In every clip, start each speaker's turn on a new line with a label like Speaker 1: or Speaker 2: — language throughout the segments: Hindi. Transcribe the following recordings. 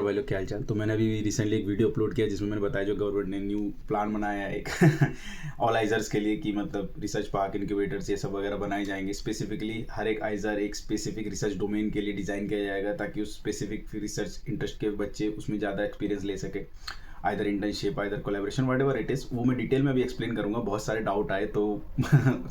Speaker 1: भाई लोग, क्या हालचाल। तो मैंने अभी रिसेंटली एक वीडियो अपलोड किया जिसमें मैंने बताया जो गवर्नमेंट ने न्यू प्लान बनाया है एक ऑल आइजर्स के लिए, कि मतलब रिसर्च पार्क, इनक्यूबेटर्स, ये सब वगैरह बनाए जाएंगे। स्पेसिफिकली हर एक आइजर एक स्पेसिफिक रिसर्च डोमेन के लिए डिज़ाइन किया जाएगा, ताकि उस स्पेसिफिक रिसर्च इंटरेस्ट के बच्चे उसमें ज़्यादा एक्सपीरियंस ले सके। Either internship, either collaboration, what ever it is, वो मैं डिटेल में भी एक्सप्लेन करूंगा। बहुत सारे डाउट आए तो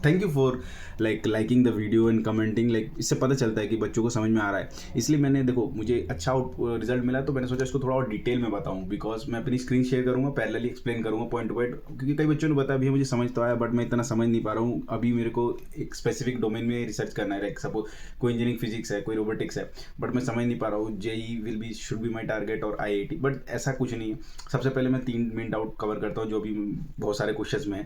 Speaker 1: thank you for liking the video and commenting. इससे पता चलता है कि बच्चों को समझ में आ रहा है। इसलिए मैंने, देखो, मुझे अच्छा रिजल्ट मिला तो मैंने सोचा इसको थोड़ा और डिटेल में बताऊं, बिकॉज मैं अपनी स्क्रीन शेयर करूंगा, पैरेलली एक्सप्लेन करूंगा पॉइंट टू पॉइंट। क्योंकि कई बच्चों ने बताया भैया मुझे समझ तो आया, बट मैं इतना समझ नहीं पा रहा हूँ अभी, मेरे को एक स्पेसिफिक डोमेन में रिसर्च करना है। लाइक सपोज कोई इंजीनियरिंग फिजिक्स है, कोई रोबोटिक्स है, बट मैं समझ नहीं पा रहा हूँ JEE will be should be my target और आईआईटी। बट ऐसा कुछ नहीं है। सबसे पहले मैं 3 मेन डाउट कवर करता हूँ जो भी बहुत सारे क्वेश्चंस में है।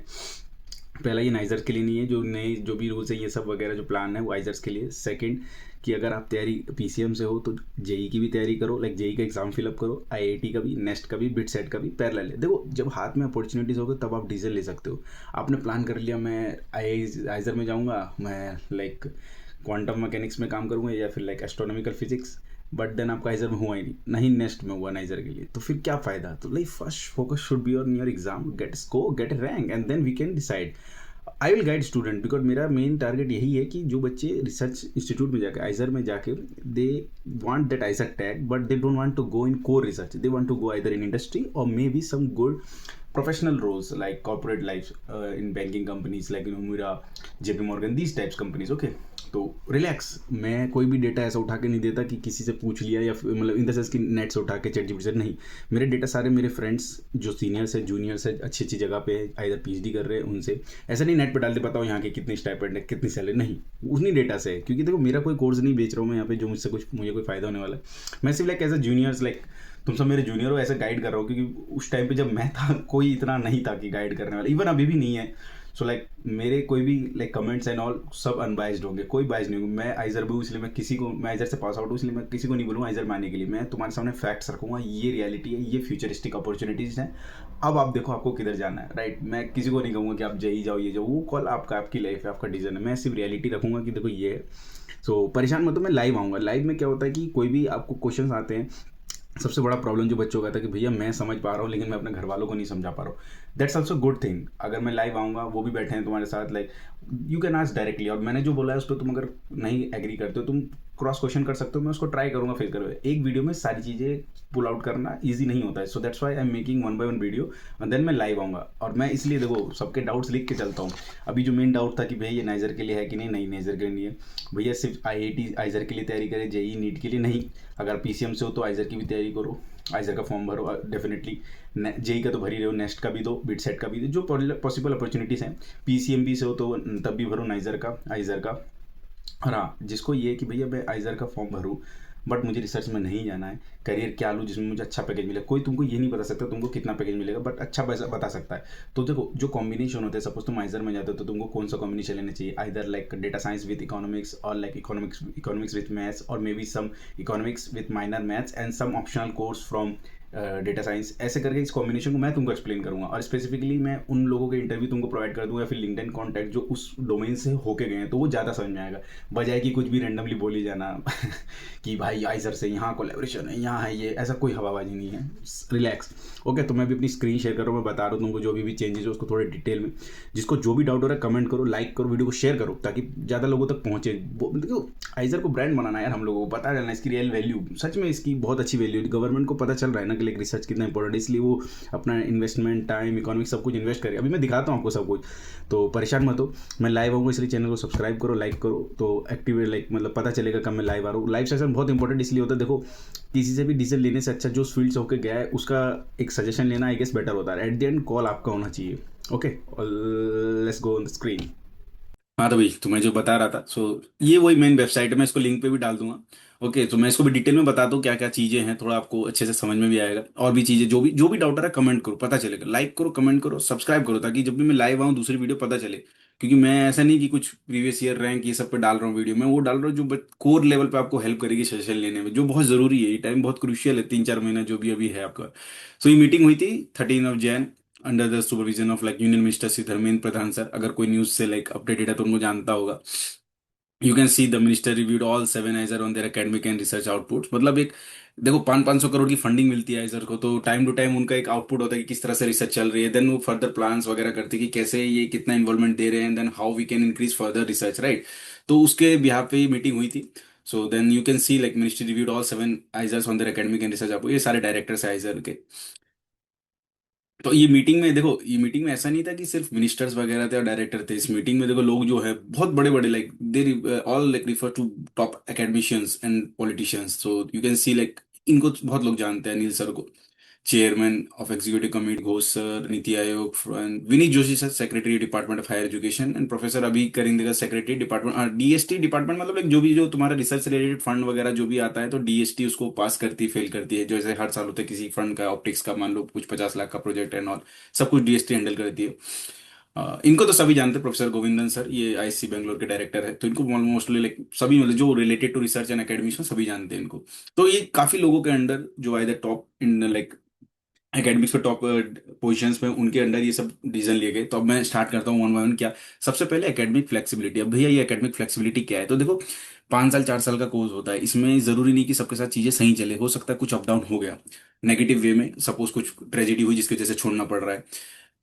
Speaker 1: पहला, ये नाइजर्स के लिए नहीं है, जो नए जो भी रूल्स है ये सब वगैरह जो प्लान है वो आइजर्स के लिए। सेकंड, कि अगर आप तैयारी पीसीएम से हो तो जेई की भी तैयारी करो, लाइक जेई का एग्जाम फिलअप करो, आईआईटी का भी, नेस्ट का भी, बिट सेट का भी पैरेलल है। देखो, जब हाथ में अपॉर्चुनिटीज होगी तब आप डिसीजन ले सकते हो। आपने प्लान कर लिया मैं आइजर में जाऊँगा, मैं लाइक क्वांटम मैकेनिक्स में काम करूँगा, या फिर like astronomical physics, but then आपका आइजर में हुआ ही नहीं, नहीं नेक्स्ट में हुआ नाइजर के लिए, तो फिर क्या फ़ायदा। तो like first focus should be on your exam, get score, get rank, and then we can decide. I will guide student, because मेरा मेन टारगेट यही है कि जो बच्चे रिसर्च इंस्टीट्यूट में जाकर, आइजर में जाके, they want that IISER tag, but they don't want to go in core research, they want to go either in industry or may be some good professional roles like corporate life in banking companies like Nomura, JP Morgan, these types companies. Okay, तो रिलैक्स। मैं कोई भी डेटा ऐसा उठा के नहीं देता कि किसी से पूछ लिया, या मतलब इन द सेंस कि नेट से उठा के, चैट जीपीटी से नहीं। मेरे डेटा सारे मेरे फ्रेंड्स जो सीनियर्स है, जूनियर्स है, अच्छी अच्छी जगह पे आइदर पीएचडी कर रहे हैं, उनसे। ऐसा नहीं नेट पे डाल दे बताओ यहाँ के कितनी स्टाइपेंड है, कितनी सैलरी, नहीं। उन्हीं डेटा से है, क्योंकि देखो मेरा कोई कोर्स नहीं बेच रहा हूँ मैं यहाँ पे जो मुझसे कुछ मुझे कोई फायदा होने वाला है। मैं सिर्फ like as a juniors, like तुम सब मेरे जूनियर हो, ऐसे गाइड कर रहा हूँ, क्योंकि उस टाइम पे जब मैं था कोई इतना नहीं था कि गाइड करने वाला, इवन अभी भी नहीं है। सो लाइक मेरे कोई भी लाइक कमेंट्स एंड ऑल सब अनबाइज्ड होंगे, कोई बाइज नहीं होंगे। मैं आइजर भी हूँ, इसलिए मैं किसी को, मैं आइजर से पास आउट हूँ इसलिए मैं किसी को नहीं बोलूँगा आइजर में आने के लिए। मैं तुम्हारे सामने फैक्ट्स रखूँगा, ये रियलिटी है, ये फ्यूचरिस्टिक अपॉर्चुनिटीज़ हैं। अब आप देखो आपको किधर जाना है, राइट। मैं किसी को नहीं कहूँगा कि आप जेई जाओ, ये जाओ, वो कॉल आपका, आपकी लाइफ है, आपका डिसीजन है। मैं सिर्फ रियलिटी रखूँगा कि देखो ये है। सो परेशान मत हो, मैं लाइव आऊँगा। लाइव में क्या होता है कि कोई भी आपको क्वेश्चन आते हैं, सबसे बड़ा प्रॉब्लम जो बच्चों का था कि भैया मैं समझ पा रहा हूँ लेकिन मैं अपने घर वालों को नहीं समझा पा रहा हूँ। That's also good thing. अगर मैं लाइव आऊँगा, वो भी बैठे हैं तुम्हारे साथ, like you can ask directly, और मैंने जो बोला है उस पर तुम अगर नहीं एग्री करते हो, तुम क्रॉस क्वेश्चन कर सकते हो। मैं उसको ट्राई करूँगा फिर करो। एक वीडियो में सारी चीज़ें पुल आउट करना ईजी नहीं होता है। So that's why I am making 1 by 1 video, and then मैं लाइव आऊँगा। और मैं इसलिए, देखो, सबके डाउट्स लिख के चलता हूँ। अभी जो मेन डाउट था कि भैया ये नाइजर के लिए है कि नहीं, नहीं नाइजर के लिए नहीं है भैया। सिर्फ आईआईटी आइजर के लिए तैयारी करें, जेई नीट के लिए नहीं। अगर पीसीएम से हो तो आइजर की भी तैयारी करो, आइजर का फॉर्म भरो डेफिनेटली। जेई का तो भर ही रहे हो, नेक्स्ट का भी दो, बिट सेट का भी दो, जो पॉसिबल अपॉर्चुनिटीज़ हैं। पीसीएमबी से हो तो तब भी भरो नाइजर का, आइजर का। और हाँ, जिसको ये कि भैया मैं आइजर का फॉर्म भरूँ बट मुझे रिसर्च में नहीं जाना है, करियर क्या लूँ जिसमें मुझे अच्छा पैकेज मिले। कोई तुमको ये नहीं बता सकता तुमको कितना पैकेज मिलेगा, बट अच्छा पैसा बता सकता है। तो देखो, जो कॉम्बिनेशन होते हैं, सपोज तुम आइजर में जाते हो तो तुमको कौन सा कॉम्बिनेशन लेना चाहिए, either like data science with economics, और लाइक इकोनॉमिक्स विद मैथ्स, और may be some economics with minor maths and some optional course from data science. ऐसे करके इस कॉम्बिनेशन को मैं तुमको एक्सप्लेन करूंगा, और स्पेसिफिकली मैं उन लोगों के इंटरव्यू तुमको प्रोवाइड कर दूंगा, या फिर लिंक्डइन कॉन्टैक्ट जो उस डोमेन से होके गए हैं, तो वो ज़्यादा समझ में आएगा, बजाय कि कुछ भी रैंडमली बोली जाना कि भाई आइजर से यहाँ कोलेब्रेशन है, यहाँ है, ये ऐसा कोई हवाबाजी नहीं है। रिलैक्स। ओके, तो मैं भी अपनी स्क्रीन शेयर कर रहा हूँ, मैं बता रहा हूँ तुमको जो भी चेंजेस है उसको थोड़े डिटेल में। जिसको जो भी डाउट हो रहा है कमेंट करो, लाइक करो, वीडियो को शेयर करो, ताकि ज़्यादा लोगों तक पहुँचे। देखो, आइजर को ब्रांड बनाना यार, हम लोगों को पता चलना इसकी रियल वैल्यू। सच में इसकी बहुत अच्छी वैल्यू है, गवर्नमेंट को पता चल रहा है ना कि लाइक रिसर्च कितना इंपॉर्टेंट है, इसलिए वो अपना इन्वेस्टमेंट, टाइम, इकोनॉमिक सब कुछ इन्वेस्ट करे। अभी मैं दिखाता हूँ आपको सब कुछ, तो परेशान मत हो। मैं लाइव आऊँगा, इसलिए चैनल को सब्सक्राइब करो, लाइक करो, तो एक्टिवेट, लाइक मतलब पता चलेगा कब मैं लाइव आ रहा हूँ। लाइव सेशन बहुत इंपॉर्टेंट इसलिए होता है, देखो, किसी से भी डिसीजन लेने से अच्छा जो उस फील्ड से होकर गया है उसका एक सजेशन लेना आई गेस बेटर होता है। एट द एंड कॉल आपका होना चाहिए। Okay, let's go on the screen. हाँ, तो भाई तुम्हें जो बता रहा था, ये वही मेन वेबसाइट है, मैं इसको लिंक पे भी डाल दूंगा। ओके, तो मैं इसको भी डिटेल में बता दूं क्या क्या चीज़ें हैं, थोड़ा आपको अच्छे से समझ में भी आएगा। और भी चीज़ें जो भी डाउट आ रहा है कमेंट करो, पता चलेगा। लाइक करो, कमेंट करो, सब्सक्राइब करो, ताकि जब भी मैं लाइव आऊँ दूसरी वीडियो पता चले। क्योंकि मैं ऐसा नहीं कि कुछ प्रीवियस ईयर रैंक ये सब पे डाल रहा हूँ वीडियो, मैं वो डाल रहा हूँ जो कोर लेवल पे आपको हेल्प करेगी सजेशन लेने में, जो बहुत ज़रूरी है। ये टाइम बहुत क्रूशियल है, 3-4 महीना जो भी अभी है आपका। ये मीटिंग हुई थी 13 Jain, under the supervision of like union minister Shri Dharmendra Pradhan sir. अगर कोई न्यूज़ से लाइक अपडेटेड है तो उनको जानता होगा। You can see the minister reviewed all 7 आइजर on their academic and research outputs. मतलब एक देखो 500 करोड़ की फंडिंग मिलती है आइजर को, तो टाइम टू टाइम उनका एक आउटपुट होता है कि किस तरह से रिसर्च चल रही है, देन वो फर्दर प्लान्स वगैरह करते हैं कि कैसे ये कितना इन्वॉल्वमेंट दे रहे हैं, then how we can increase further research, right. तो उसके बिहाफ पे ही मीटिंग हुई थी। So then you can see like ministry reviewed all 7 IISERs on their academic and research output, ये सारे डायरेक्टर्स है आइजर के। तो ये मीटिंग में देखो, ये मीटिंग में ऐसा नहीं था कि सिर्फ मिनिस्टर्स वगैरह थे और डायरेक्टर थे। इस मीटिंग में देखो लोग जो है बहुत बड़े बड़े, like they all like refer to top academicians and politicians. So you can see like इनको बहुत लोग जानते हैं, नील सर को, chairman of executive committee Ghosh sir, NITI Aayog, Vineet Joshi sir secretary department of higher education, and professor Abhay Karandikar secretary department DST department. मतलब like जो भी जो तुम्हारा रिसर्च रिलेटेड फंड वगैरह जो भी आता है तो डीएसटी उसको पास करती है, फेल करती है। जैसे हर साल होता है किसी फंड का, ऑप्टिक्स का मान लो कुछ 50 लाख का प्रोजेक्ट एंड ऑल, सब कुछ डीएसटी हैंडल करती है। इनको तो सभी जानते हैं, प्रोफेसर गोविंदन सर, ये आईसी बेंगलोर के डायरेक्टर है, तो इनको मोस्टली लाइक सभी, मतलब जो related to research and academics सभी जानते हैं इनको। तो ये काफी लोगों के अंडर जो आए टॉप इन लाइक एकेडमिक्स में टॉप पोजीशंस में, उनके अंडर ये सब डिसीजन लिए गए। तो अब मैं स्टार्ट करता हूँ वन बाय वन। क्या सबसे पहले एकेडमिक फ्लेक्सिबिलिटी। अब भैया ये एकेडमिक फ्लेक्सिबिलिटी क्या है, तो देखो 5 साल 4 साल का कोर्स होता है, इसमें जरूरी नहीं कि सबके साथ चीजें सही चले, हो सकता है कुछ अप डाउन हो गया नेगेटिव वे में, सपोज कुछ ट्रेजेडी हुई जिसकी वजह से छोड़ना पड़ रहा है,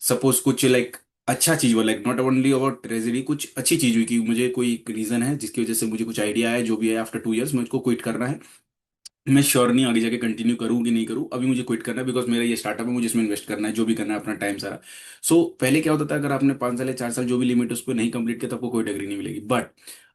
Speaker 1: सपोज कुछ लाइक अच्छा चीज हुआ, like not only about tragedy, कुछ अच्छी चीज हुई कि मुझे कोई रीजन है जिसकी वजह से मुझे कुछ आइडिया है, जो भी है, आफ्टर 2 इयर्स मुझको क्विट करना है। मैं श्योर नहीं आगे जाके कंटिन्यू करूँ कि नहीं करूँ, अभी मुझे क्विट करना है बिकॉज मेरा ये स्टार्टअप है, मुझे इसमें इन्वेस्ट करना है, जो भी करना है अपना टाइम सारा। पहले क्या होता था, अगर आपने 5 साल या 4 साल जो भी लिमिट उस पर नहीं कंप्लीट किया तो आपको कोई डिग्री नहीं मिलेगी। बट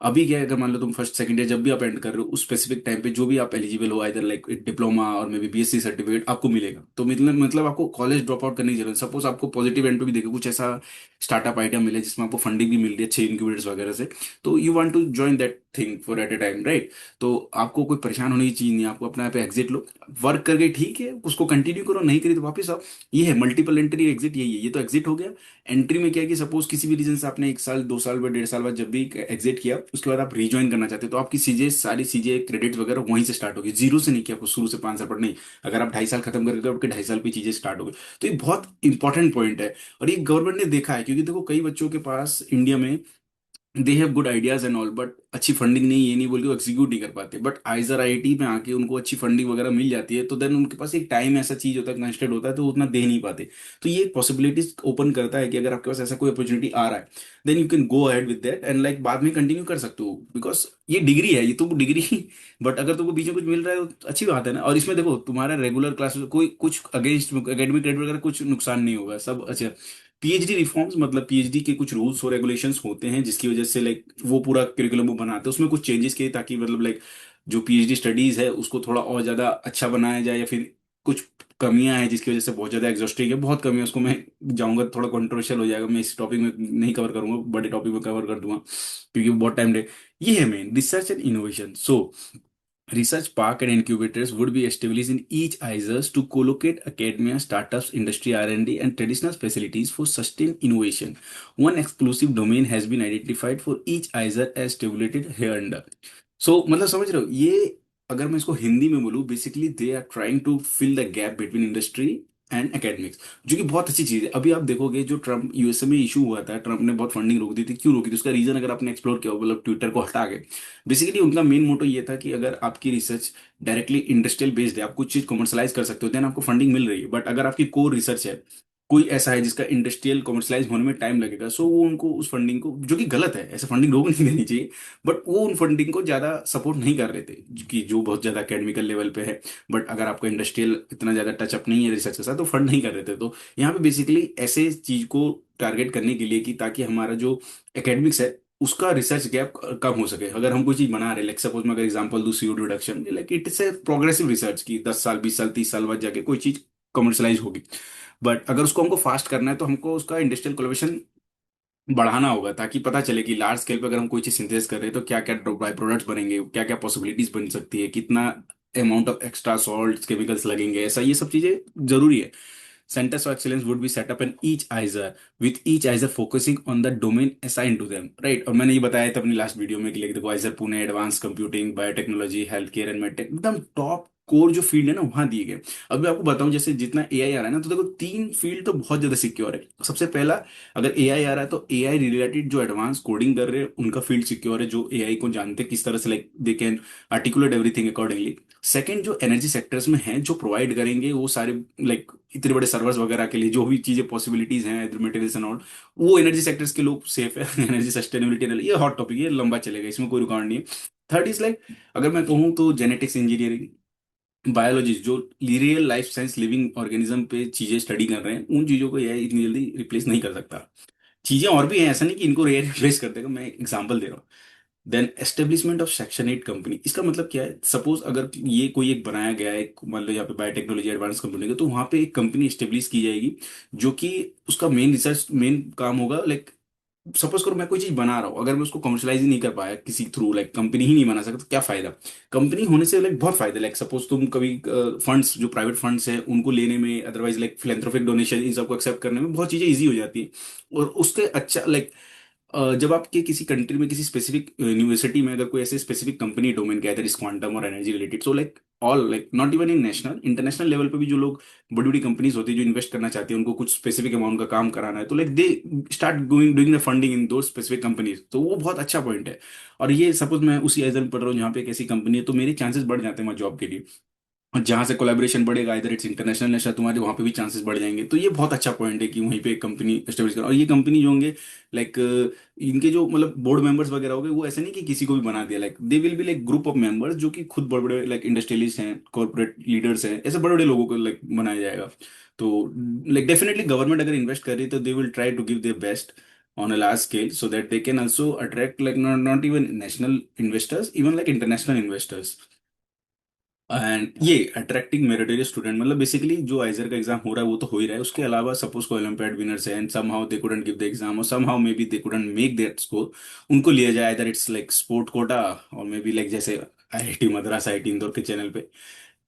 Speaker 1: अभी क्या है, अगर मान लो तुम फर्स्ट सेकंड ईयर जब भी आप एंड कर रहे हो, उस स्पेसिफिक टाइम पे जो भी आप एलिजिबल हो, इधर लाइक डिप्लोमा और मे बी बीएससी सर्टिफिकेट आपको मिलेगा। तो मतलब आपको कॉलेज ड्रॉप आउट करने की जरूरत। सपोज आपको पॉजिटिव एंड पे भी देखो कुछ ऐसा स्टार्टअप आइडिया मिले जिसमें आपको फंडिंग भी मिल रही है अच्छे इंक्यूबेटर्स वगैरह से, तो you want to join that thing for at a time, right. तो आपको कोई परेशान होने की चीज नहीं है, आपको अपना पे एग्जिट लो, वर्क करके ठीक है उसको कंटिन्यू करो, नहीं करी तो वापस आओ। ये है मल्टीपल एंट्री एग्जिट, यही है। ये तो एग्जिट हो गया। एंट्री में क्या है कि सपोज किसी भी रीजन से आपने 1 साल 2 साल बाद 1.5 साल बाद जब भी एग्जिट किया, उसके बाद आप रिज्वाइन करना चाहते हो, तो आपकी चीजें सारी चीजें क्रेडिट वगैरह वहीं से स्टार्ट होगी, जीरो से नहीं किया आपको शुरू से 5 साल पर नहीं। अगर आप 2.5 साल खत्म करके आपके 2.5 साल पे चीजें स्टार्ट हो गई। तो ये बहुत इंपॉर्टेंट पॉइंट है, और ये गवर्नमेंट ने देखा है, क्योंकि देखो कई बच्चों के पास इंडिया में दे have good ideas and all, but अच्छी फंडिंग नहीं, ये नहीं बोल के वो एग्जीक्यूट नहीं कर पाते। बट आइजर आईआईटी में आके उनको अच्छी फंडिंग वगैरह मिल जाती है, तो देन उनके पास एक टाइम ऐसा चीज होता है, कंस्टेंट होता है, तो वो उतना दे नहीं पाते। तो ये पॉसिबिलिटीज ओपन करता है कि अगर आपके पास ऐसा कोई अपॉर्चुनिटी आ रहा है, then you can go ahead with that and like बाद में कंटिन्यू कर सकते हो, बिकॉज ये डिग्री है, ये तो डिग्री बट अगर तुमको बीच में कुछ मिल रहा है तो अच्छी बात है ना। और इसमें देखो तुम्हारा रेगुलर क्लासेस कोई कुछ अगेंस्ट एकेडमिक क्रेडिट वगैरह कुछ नुकसान नहीं होगा, सब अच्छा। पीएचडी रिफॉर्म्स, मतलब पीएचडी के कुछ रूल्स और रेगुलेशंस होते हैं जिसकी वजह से लाइक वो पूरा करिकुलम वो बनाते हैं, उसमें कुछ चेंजेस किए ताकि मतलब लाइक जो पीएचडी स्टडीज है उसको थोड़ा और ज्यादा अच्छा बनाया जाए, या फिर कुछ कमियां हैं जिसकी वजह से बहुत ज्यादा एग्जॉस्टिव है, बहुत कमी है, उसको मैं जाऊंगा थोड़ा कंट्रोवर्शियल हो जाएगा, मैं इस टॉपिक में नहीं कवर करूंगा, बड़े टॉपिक में कवर कर दूंगा क्योंकि वो बहुत टाइम ले। ये है main research and innovation. Research park and incubators would be established in each ISERs to co-locate academia, startups, industry R&D, and traditional facilities for sustained innovation. One exclusive domain has been identified for each ISER as stipulated hereunder. मतलब समझ रहे हो ये, अगर मैं इसको हिंदी में बोलूँ, basically they are trying to fill the gap between industry and academics, जो कि बहुत अच्छी चीज है। अभी आप देखोगे जो ट्रम्प यूएसए में इशू हुआ था, ट्रम्प ने बहुत फंडिंग रोक दी थी, क्यों रोकी थी उसका रीजन अगर आपने एक्सप्लोर किया हो, मतलब ट्विटर को हटा के, बेसिकली उनका मेन मोटो ये था कि अगर आपकी रिसर्च डायरेक्टली इंडस्ट्रियल बेस्ड है, आप कुछ चीज कमर्शलाइज कर सकते हो, देन आपको फंडिंग मिल रही है। बट अगर आपकी कोर रिसर्च है, कोई ऐसा है जिसका इंडस्ट्रियल कमर्शलाइज होने में टाइम लगेगा, सो वो उनको उस फंडिंग को, जो कि गलत है, ऐसे फंडिंग रोक नहीं देनी चाहिए, बट वो उन फंडिंग को ज्यादा सपोर्ट नहीं कर रहे थे कि जो बहुत ज्यादा अकेडमिकल लेवल पे है। बट अगर आपका इंडस्ट्रियल इतना ज्यादा टचअप नहीं है रिसर्च के साथ, तो फंड नहीं कर रहे थे। तो यहाँ पे बेसिकली ऐसे चीज को टारगेट करने के लिए कि ताकि हमारा जो एकेडमिक्स है उसका रिसर्च गैप कम हो सके। अगर हम कोई चीज बना रहे हैं, लाइक सपोज मैं अगर एग्जांपल दूं CO2 reduction, like it's a progressive research की 10 साल 20 साल 30 साल बाद जाके कोई चीज कमर्शलाइज होगी। बट अगर उसको हमको फास्ट करना है तो हमको उसका इंडस्ट्रियल कोलेबोरेशन बढ़ाना होगा, ताकि पता चले कि लार्ज स्केल पे अगर हम कोई चीज सिंथेसिस कर रहे हैं तो क्या क्या बाई प्रोडक्ट्स बनेंगे, क्या क्या पॉसिबिलिटीज बन सकती है, कितना amount of extra salt chemicals लगेंगे, ऐसा ये सब चीजें जरूरी है। Centers of excellence would be set up in each ISER, with each ISER focusing on the domain assigned to them, right। और मैंने ये बताया था अपनी लास्ट वीडियो में कि देखो ISER Pune advance computing, biotechnology, health care and medtech, एकदम टॉप
Speaker 2: कोर जो फील्ड है ना वहां दिए गए। अभी आपको बताऊं, जैसे जितना एआई आ रहा है ना, तो देखो तीन फील्ड तो बहुत ज्यादा सिक्योर है। सबसे पहला, अगर एआई आ रहा है तो एआई रिलेटेड जो एडवांस कोडिंग कर रहे हैं उनका फील्ड सिक्योर है, जो एआई को जानते हैं किस तरह से, like they can articulate everything accordingly. Second, जो एनर्जी सेक्टर्स में हैं जो प्रोवाइड करेंगे वो सारे, लाइक इतने बड़े सर्वर्स वगैरह के लिए जो भी चीजें पॉसिबिलिटीज हैं, मटेरियल्स एंड ऑल, वो एनर्जी सेक्टर्स के लोग सेफ है। एनर्जी सस्टेनेबिलिटी, ये हॉट टॉपिक, ये लंबा चलेगा, इसमें कोई रुकावट नहीं है। थर्ड इज लाइक, अगर मैं कहूँ तो जेनेटिक्स इंजीनियरिंग, बायोलॉजी, जो real life science living organism पे चीजें स्टडी कर रहे हैं, उन चीजों को एआई इतनी जल्दी रिप्लेस नहीं कर सकता। चीजें और भी हैं, ऐसा नहीं कि इनको एआई रिप्लेस कर देगा, मैं एग्जांपल दे रहा हूँ। Then establishment of section 8 company, इसका मतलब क्या है, सपोज अगर ये कोई एक बनाया गया है, मान लो यहाँ पे बायोटेक्नोलॉजी एडवांस कंपनी है, तो वहां पे एक कंपनी एस्टेब्लिश की जाएगी जो कि उसका मेन रिसर्च, मेन काम होगा, लाइक सपोज करो मैं कोई चीज बना रहा हूँ, अगर मैं उसको कमर्शलाइज ही नहीं कर पाया किसी थ्रू, लाइक कंपनी ही नहीं बना सकता, तो क्या फायदा। कंपनी होने से लाइक बहुत फायदा, लाइक सपोज तुम कभी फंड्स, जो प्राइवेट फंड्स हैं उनको लेने में, अदरवाइज लाइक फिलेंथ्रोपिक डोनेशन, इन सबको एक्सेप्ट करने में बहुत चीजें ईजी हो जाती है। और उसके अच्छा, लाइक जब आपके किसी कंट्री में किसी स्पेसिफिक यूनिवर्सिटी में अगर कोई ऐसे स्पेसिफिक कंपनी डोमेन के इस क्वांटम और energy related, so like all, like not even in national, international level पे भी जो लोग, बड़ी बड़ी कंपनीज होती है जो इन्वेस्ट करना चाहती है, उनको कुछ स्पेसिफिक अमाउंट का काम कराना है, तो like they start going doing the funding in दो स्पेसिफिक कंपनीज, तो वो बहुत अच्छा पॉइंट है। और ये सपोज मैं उसी एजर में पढ़ रहा हूँ जहाँ पे एक ऐसी कंपनी है, तो मेरे चांसेस बढ़ जाते हैं वहाँ जॉब के लिए। और जहां से कोलैबोरेशन बढ़ेगा, इधर इट्स इंटरनेशनल नेशनल, तुम्हारे वहां पे भी चांसेस बढ़ जाएंगे। तो ये बहुत अच्छा पॉइंट है कि वहीं पे एक कंपनी एस्टेब्लिश करो। और ये कंपनी जो होंगे, लाइक इनके जो मतलब बोर्ड मेंबर्स वगैरह हो गए, वो ऐसे नहीं कि किसी को भी बना दिया, like they will be like group of members जो कि खुद बड़े बड़े लाइक इंडस्ट्रियलिस्ट हैं, कॉर्पोरेट लीडर्स हैं, ऐसे बड़े बड़े लोगों को लाइक बनाया जाएगा। तो लाइक डेफिनेटली गवर्नमेंट अगर इन्वेस्ट कर रही है तो they will try to give their best on a large scale so that they can also attract like not even national investors, even like international investors। And ये अट्रैक्टिंग मेरिटोरियस स्टूडेंट, मतलब बेसिकली जो आइजर का एग्जाम हो रहा है वो तो हो ही रहा है, उसके अलावा सपोज को ओलंपियाड विनर्स है and somehow they couldn't give the exam, और somehow may be they couldn't make that score, उनको लिया जाए, इधर इट्स लाइक स्पोर्ट कोटा, और मे बी लाइक जैसे आईआईटी मद्रास, आईआईटी इंदौर के चैनल पे।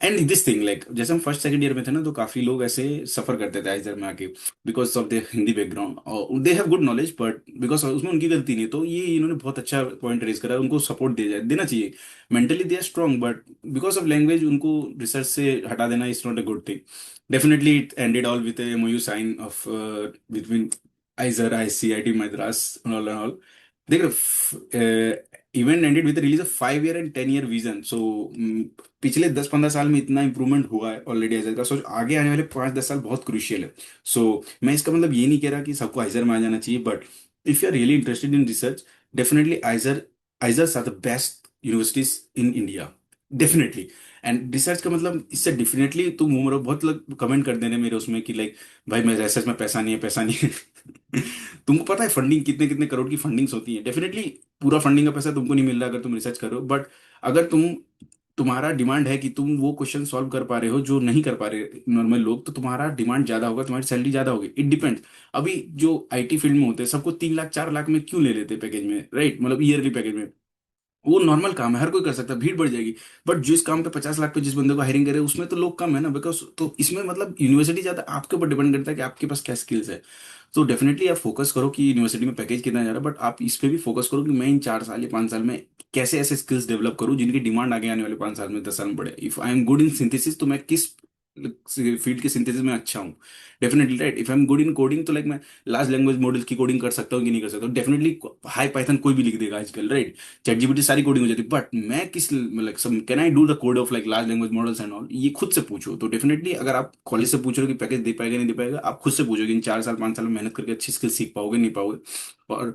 Speaker 2: एंड दिस थिंग, लाइक जैसे हम फर्स्ट सेकंड ईयर में थे ना, तो काफी लोग ऐसे सफर करते थे आइजर में आके, because of their Hindi background, और they have good knowledge, but because उसमें उनकी गलती नहीं। तो ये इन्होंने बहुत अच्छा पॉइंट रेज करा, उनको सपोर्ट दिया जाए, देना चाहिए। Mentally they are strong, but because of language उनको रिसर्च से हटा देना is not a good thing. Definitely it ended all with MOU sign off between IISER, ICIT Madras all and all. देख event ended with release of 5 year and 10 year vision. So पिछले 10-15 साल में इतना इंप्रूवमेंट हुआ है ऑलरेडी आइजर का, सो आगे आने वाले 5-10 साल बहुत क्रुशियल है। सो मैं इसका मतलब ये नहीं कह रहा कि सबको आइजर में आ जाना चाहिए, but if you are really interested in research, definitely IISERs are the best universities in India, definitely. And research का मतलब इससे डेफिनेटली तुम उम्र, बहुत लोग कमेंट कर देने मेरे उसमें कि लाइक भाई मैं रिसर्च में पैसा नहीं है, पैसा नहीं है। तुमको पता है फंडिंग कितने कितने करोड़ की फंडिंग्स होती है, डेफिनेटली पूरा फंडिंग का पैसा तुमको नहीं मिल रहा अगर तुम रिसर्च कर रहे हो, बट अगर तुम्हारा डिमांड है कि तुम वो क्वेश्चन सॉल्व कर पा रहे हो जो नहीं कर पा रहे नॉर्मल लोग, तो तुम्हारा डिमांड ज्यादा होगा, तुम्हारी सैलरी ज्यादा होगी, इट डिपेंड्स। अभी जो आईटी फील्ड में होते हैं सबको 3 लाख 4 लाख में क्यों ले लेते हैं पैकेज में, राइट, मतलब ईयरली पैकेज में। वो नॉर्मल काम है, हर कोई कर सकता है, भीड़ बढ़ जाएगी। बट जिस काम पे 50 लाख पे जिस बंदे को हायरिंग करे उसमें तो लोग कम है ना, बिकॉज तो इसमें मतलब यूनिवर्सिटी ज्यादा आपके ऊपर डिपेंड करता है कि आपके पास क्या स्किल्स है। तो डेफिनेटली आप फोकस करो कि यूनिवर्सिटी में पैकेज कितना जा रहा है, बट आप इस पे भी फोकस करो कि मैं इन 4 साल या 5 साल में कैसे ऐसे स्किल्स डेवलप करूं जिनकी डिमांड आगे आने वाले 5 साल में 10 साल में बढ़े। If I am good in synthesis, तो मैं किस फील्ड के सिंथेसिस में अच्छा हूँ, definitely right. If I am good in coding, तो लाइक मैं लार्ज लैंग्वेज मॉडल्स की कोडिंग कर सकता हूँ कि नहीं कर सकता हूँ, डेफिनेटली। हाई पाइथन कोई भी लिख देगा आजकल, राइट, चैट जीपीटी सारी कोडिंग हो जाती है, बट मैं किस मतलब can I do the code of like large language models and all, ये खुद से पूछो। तो डेफिनेटली अगर आप कॉलेज से पूछ रहे हो कि पैकेज दे पाएगा नहीं दे पाएगा, आप खुद से पूछो कि इन 4 साल 5 साल में मेहनत करके अच्छी स्किल सीख पाओगे नहीं पाओगे। और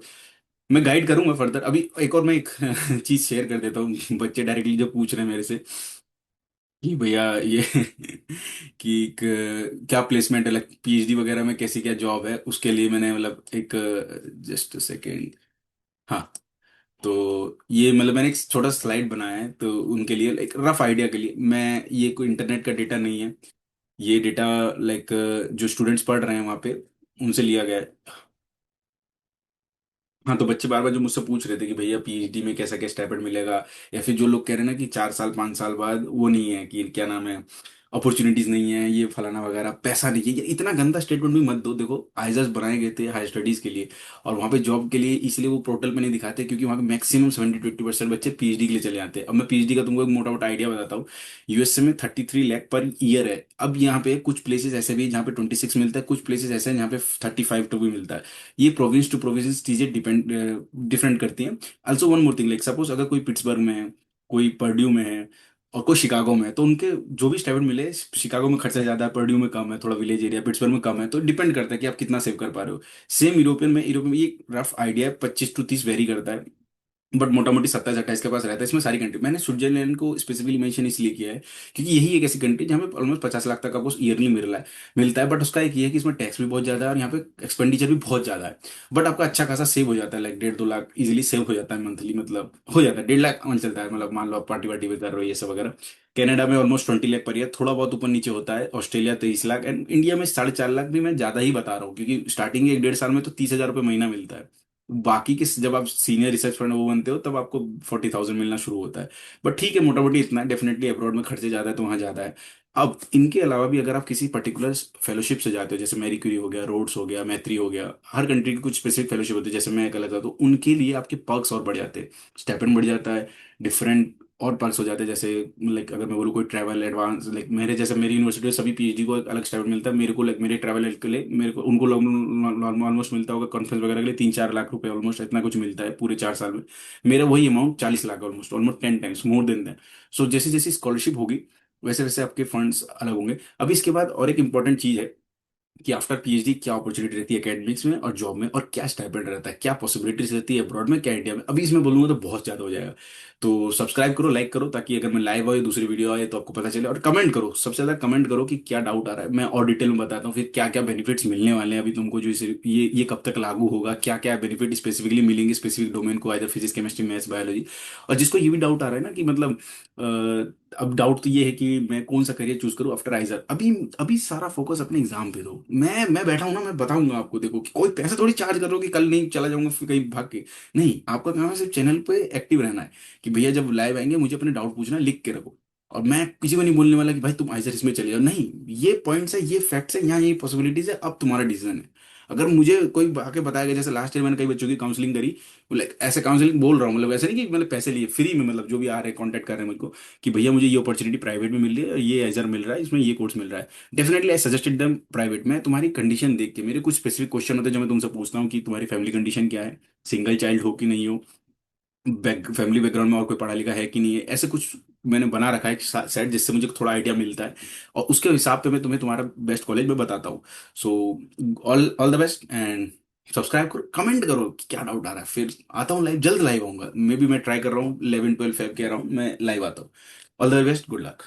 Speaker 2: मैं गाइड करूंगा फर्दर। अभी एक और मैं एक चीज शेयर कर देता हूँ, बच्चे डायरेक्टली जो पूछ रहे हैं मेरे से कि भैया ये कि क्या प्लेसमेंट है, लाइक पीएचडी वगैरह में कैसी क्या जॉब है, उसके लिए मैंने मतलब एक, जस्ट सेकेंड, हाँ, तो ये मतलब मैंने एक छोटा स्लाइड बनाया है, तो उनके लिए एक रफ आइडिया के लिए, मैं ये कोई इंटरनेट का डेटा नहीं है, ये डेटा लाइक जो स्टूडेंट्स पढ़ रहे हैं वहाँ पे उनसे लिया गया है। हाँ, तो बच्चे बार बार जो मुझसे पूछ रहे थे कि भैया पीएचडी में कैसा क्या स्टाइपेंड मिलेगा, या फिर जो लोग कह रहे हैं ना कि 4 साल 5 साल बाद वो नहीं है कि क्या नाम है, अपॉर्चुनिटीज नहीं है, ये फलाना वगैरह, पैसा नहीं है, ये इतना गंदा स्टेटमेंट भी मत दो। देखो आइजर्स बनाए गए थे हायर स्टडीज के लिए, और वहाँ पे जॉब के लिए, इसलिए वो पोर्टल पे नहीं दिखाते क्योंकि वहाँ पे मैक्सिमम 70-80% बच्चे पीएचडी के लिए चले जाते हैं। अब मैं पीएचडी का तुमको एक मोटा मोटा आइडिया बताता हूँ। यूएसए में 33 लाख पर ईयर है। अब यहाँ पे कुछ प्लेसेस ऐसे भी हैं जहाँ पे 26 मिलता है, कुछ प्लेसेस ऐसे हैं जहाँ पे 35 टू भी मिलता है। ये प्रोविंस टू प्रोविंस चीजें डिपेंड डिफरेंट करती हैं। Also one more thing, like suppose अगर कोई पिट्सबर्ग में है, कोई पर्ड्यू में है, और कोई शिकागो में है, तो उनके जो भी स्टाइपेंड मिले, शिकागो में खर्चा ज्यादा है, पर्ड्यू में कम है, थोड़ा विलेज एरिया पिट्सबर्ग में कम है, तो डिपेंड करता है कि आप कितना सेव कर पा रहे हो। सेम यूरोपियन में ये रफ आइडिया है, 25 to 30 वेरी करता है, बट मोटा मोटी 27-28 के पास रहता है। इसमें सारी कंट्री, मैंने स्विट्जरलैंड को स्पेसिफिकली मेंशन इसलिए किया है क्योंकि यही एक ऐसी कंट्री जहाँ पे ऑलमोस्ट 50 लाख तक आपको ईयरली मिलता है। बट उसका एक ये है कि इसमें टैक्स भी बहुत ज्यादा है और यहाँ पे एक्सपेंडिचर भी बहुत ज्यादा है। बट आपका अच्छा खासा सेव हो जाता है, लाइक 1.5-2 लाख इजिली सेव हो जाता है मंथली, मतलब हो जाता है 1.5 लाख मन चलता है, मतलब मान लो आप पार्टी वार्टी भी कर रहे हो ये सब वगैरह। कनाडा में ऑलमोस्ट 20 लाख पर ईयर, थोड़ा बहुत ऊपर नीचे होता है। ऑस्ट्रेलिया 23 लाख, एंड इंडिया में 4.5 लाख भी मैं ज्यादा ही बता रहा हूँ क्योंकि स्टार्टिंग के 1.5 साल में तो 30,000 रुपये महीना मिलता है। बाकी के जब आप सीनियर रिसर्च फंड वो बनते हो तब आपको 40,000 मिलना शुरू होता है। बट ठीक है, मोटा मोटी इतना है। डेफिनेटली अब्रॉड में खर्चे ज्यादा है तो वहाँ ज्यादा है। अब इनके अलावा भी अगर आप किसी पर्टिकुलर फेलोशिप से जाते हो, जैसे मैरी क्यूरी हो गया, रोड्स हो गया, मैत्री हो गया, हर कंट्री की कुछ स्पेसिफिक फेलोशिप होती है, जैसे मैं कहता था, तो उनके लिए आपके पर्क्स और बढ़ जाते हैं, स्टाइपेंड बढ़ जाता है, डिफरेंट और पर्क्स हो जाते हैं। जैसे लाइक अगर मैं बोलूँ कोई ट्रैवल एडवांस, लाइक मेरे जैसे मेरी यूनिवर्सिटी में सभी पीएचडी को एक अलग स्टाइपेंड मिलता है, मेरे को लाइक मेरे ट्रैवल के लिए मेरे को उनको ऑलमोस्ट मिलता होगा कॉन्फ्रेंस वगैरह के लिए 3-4 लाख रुपए, ऑलमोस्ट इतना कुछ मिलता है पूरे 4 साल में। मेरा वही amount 40 lakh, almost almost 10 times more than that. So जैसे जैसी स्कॉलरशिप होगी वैसे वैसे आपके फंड्स अलग होंगे। अभी इसके बाद और एक इंपॉर्टेंट चीज है कि आफ्टर पीएचडी क्या अपॉर्चुनिटी रहती है एकेडमिक्स में और जॉब में, और क्या स्टाइपेंड रहता है, क्या पॉसिबिलिटीज रहती है अब्रॉड में, क्या इंडिया में। अभी इसमें बोलूंगा तो बहुत ज्यादा हो जाएगा। तो सब्सक्राइब करो, लाइक करो, ताकि अगर मैं लाइव आए दूसरी वीडियो आए तो आपको पता चले। और कमेंट करो, सबसे ज्यादा कमेंट करो कि क्या डाउट आ रहा है, मैं और डिटेल में बताता हूँ फिर क्या क्या बेनिफिट्स मिलने वाले हैं अभी तुमको, जो इसे ये कब तक लागू होगा, क्या क्या बेनिफिट स्पेसिफिकली मिलेंगे स्पेसिफिक डोमेन को, either physics chemistry maths biology. और जिसको ये भी डाउट आ रहा है ना कि मतलब अब डाउट तो ये है कि मैं कौन सा करियर चूज करूं आफ्टर आइजर, अभी अभी सारा फोकस अपने एग्जाम पे दो। मैं बैठा हूं ना, मैं बताऊंगा आपको। देखो कि कोई पैसा थोड़ी चार्ज कर रहा हूं कि कल नहीं चला जाऊंगा फिर कहीं भाग के। नहीं, आपका काम है सिर्फ चैनल पे एक्टिव रहना है कि भैया जब लाइव आएंगे मुझे अपने डाउट पूछना है, लिख के रखो। और मैं किसी को नहीं बोलने वाला कि भाई तुम आइजर इसमें चले जाओ, नहीं। ये पॉइंट्स है, ये फैक्ट्स है, यहाँ ये पॉसिबिलिटीज है, अब तुम्हारा डिसीजन है। अगर मुझे कोई आके बताएगा, जैसे लास्ट ईयर मैंने कई बच्चों की काउंसलिंग करी, लाइक ऐसे काउंसलिंग बोल रहा हूँ, मतलब ऐसे नहीं कि मतलब पैसे लिए, फ्री में, मतलब जो भी आ रहे हैं कॉन्टेक्ट कर रहे हैं मुझको कि भैया मुझे ये अपॉर्चुनिटी प्राइवेट में मिल रही है, ये एजर मिल रहा है, इसमें ये कोर्स मिल रहा है। Definitely I suggested them private में। तुम्हारी कंडीशन देख के मेरे कुछ स्पेसिफिक क्वेश्चन होते हैं जो मैं तुमसे पूछता हूँ कि तुम्हारी फैमिली कंडीशन क्या है, सिंगल चाइल्ड हो कि नहीं हो, फैमिली बैकग्राउंड में और कोई पढ़ा लिखा है कि नहीं है, ऐसे कुछ मैंने बना रखा है सेट, जिससे मुझे थोड़ा आइडिया मिलता है। और उसके हिसाब पे मैं तुम्हें तुम्हारा बेस्ट कॉलेज में बताता हूँ। So all all the best, and subscribe करो, कमेंट करो कि क्या डाउट आ रहा है। फिर आता हूँ लाइव, जल्द लाइव आऊंगा, मे बी मैं ट्राई कर रहा हूँ 11-12 फेब कह रहा हूँ मैं लाइव आता हूँ। All the best, good luck.